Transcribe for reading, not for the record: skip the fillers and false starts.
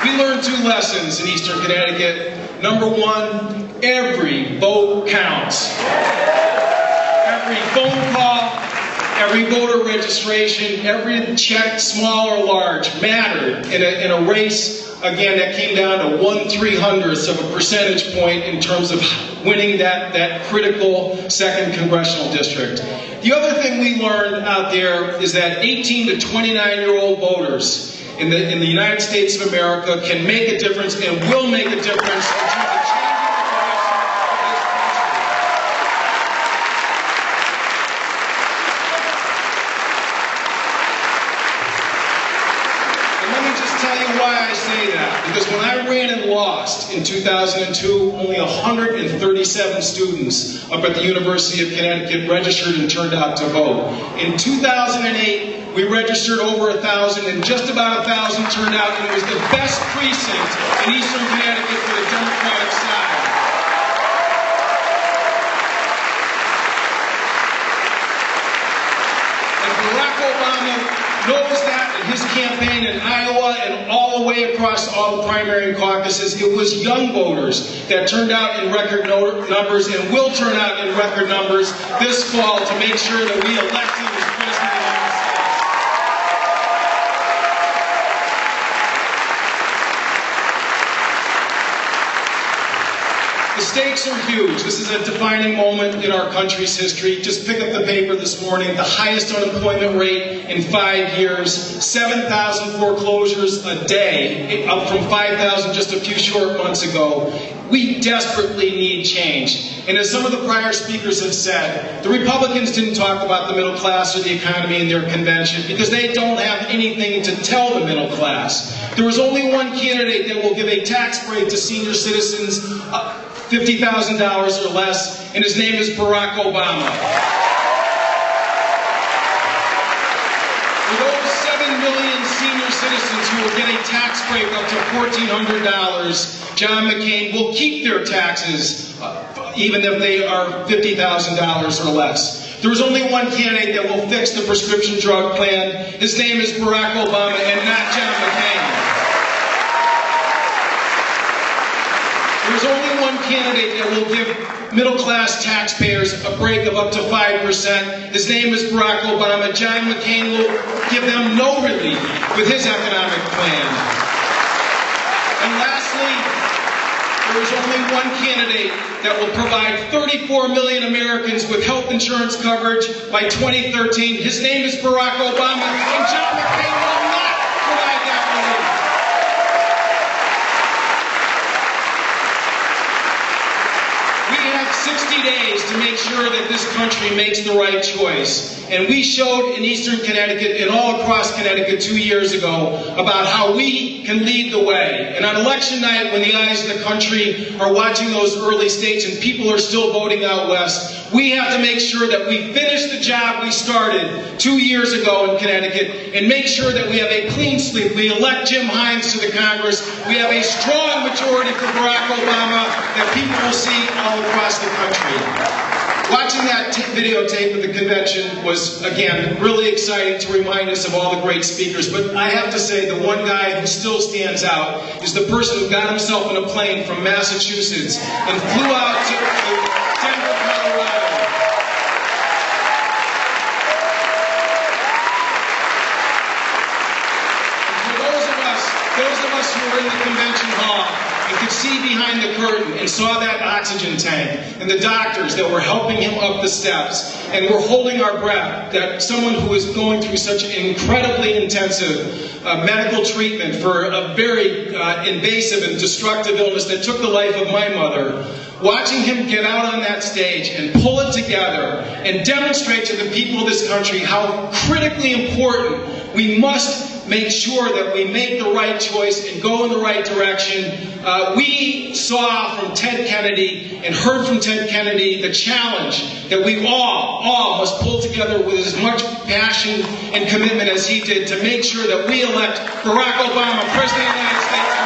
We learned two lessons in Eastern Connecticut. Number one, every vote counts. Every phone call, every voter registration, every check, small or large, mattered in a race, again, that came down to 1/300th of a percentage point in terms of winning that critical 2nd congressional district. The other thing we learned out there is that 18 to 29-year-old voters in the United States of America can make a difference and will make a difference in terms of changing the direction of this country. Tell you why I say that. Because when I ran and lost in 2002, only 137 students up at the University of Connecticut registered and turned out to vote. In 2008, we registered over 1,000, and just about 1,000 turned out, and it was the best precinct in Eastern Connecticut for the Democratic side. And Barack Obama knows that. His campaign in Iowa and all the way across all the primary and caucuses, it was young voters that turned out in record numbers and will turn out in record numbers this fall to make sure that we elect him as President of the United States. The stakes are huge. This is a defining moment in our country's history. Just pick up the paper this morning. The highest unemployment rate in 5 years, 7,000 foreclosures a day, up from 5,000 just a few short months ago. We desperately need change. And as some of the prior speakers have said, the Republicans didn't talk about the middle class or the economy in their convention because they don't have anything to tell the middle class. There was only one candidate that will give a tax break to senior citizens, $50,000 or less, and his name is Barack Obama. For those 7 million senior citizens who will get a tax break up to $1,400, John McCain will keep their taxes even if they are $50,000 or less. There is only one candidate that will fix the prescription drug plan. His name is Barack Obama and not John McCain. There's only one candidate that will give middle-class taxpayers a break of up to 5%. His name is Barack Obama. John McCain will give them no relief with his economic plan. And lastly, there is only one candidate that will provide 34 million Americans with health insurance coverage by 2013. His name is Barack Obama, and John McCain will not provide that relief. We have 60 days to make sure that this country makes the right choice. And we showed in Eastern Connecticut and all across Connecticut 2 years ago about how we can lead the way. And on election night, when the eyes of the country are watching those early states and people are still voting out west, we have to make sure that we finish the job we started 2 years ago in Connecticut and make sure that we have a clean sweep. We elect Jim Hines to the Congress. We have a strong majority for Barack Obama that people will see all across the country. Watching that videotape of the convention was, again, really exciting to remind us of all the great speakers. But I have to say, the one guy who still stands out is the person who got himself in a plane from Massachusetts and flew out to Denver, Colorado. And for those of us who were in the convention hall, and could see behind the curtain and saw that oxygen tank and the doctors that were helping him up the steps, and we're holding our breath that someone who is going through such incredibly intensive medical treatment for a very invasive and destructive illness that took the life of my mother, watching him get out on that stage and pull it together and demonstrate to the people of this country how critically important we must make sure that we make the right choice and go in the right direction. We saw from Ted Kennedy and heard from Ted Kennedy the challenge that we all must pull together with as much passion and commitment as he did to make sure that we elect Barack Obama, President of the United States.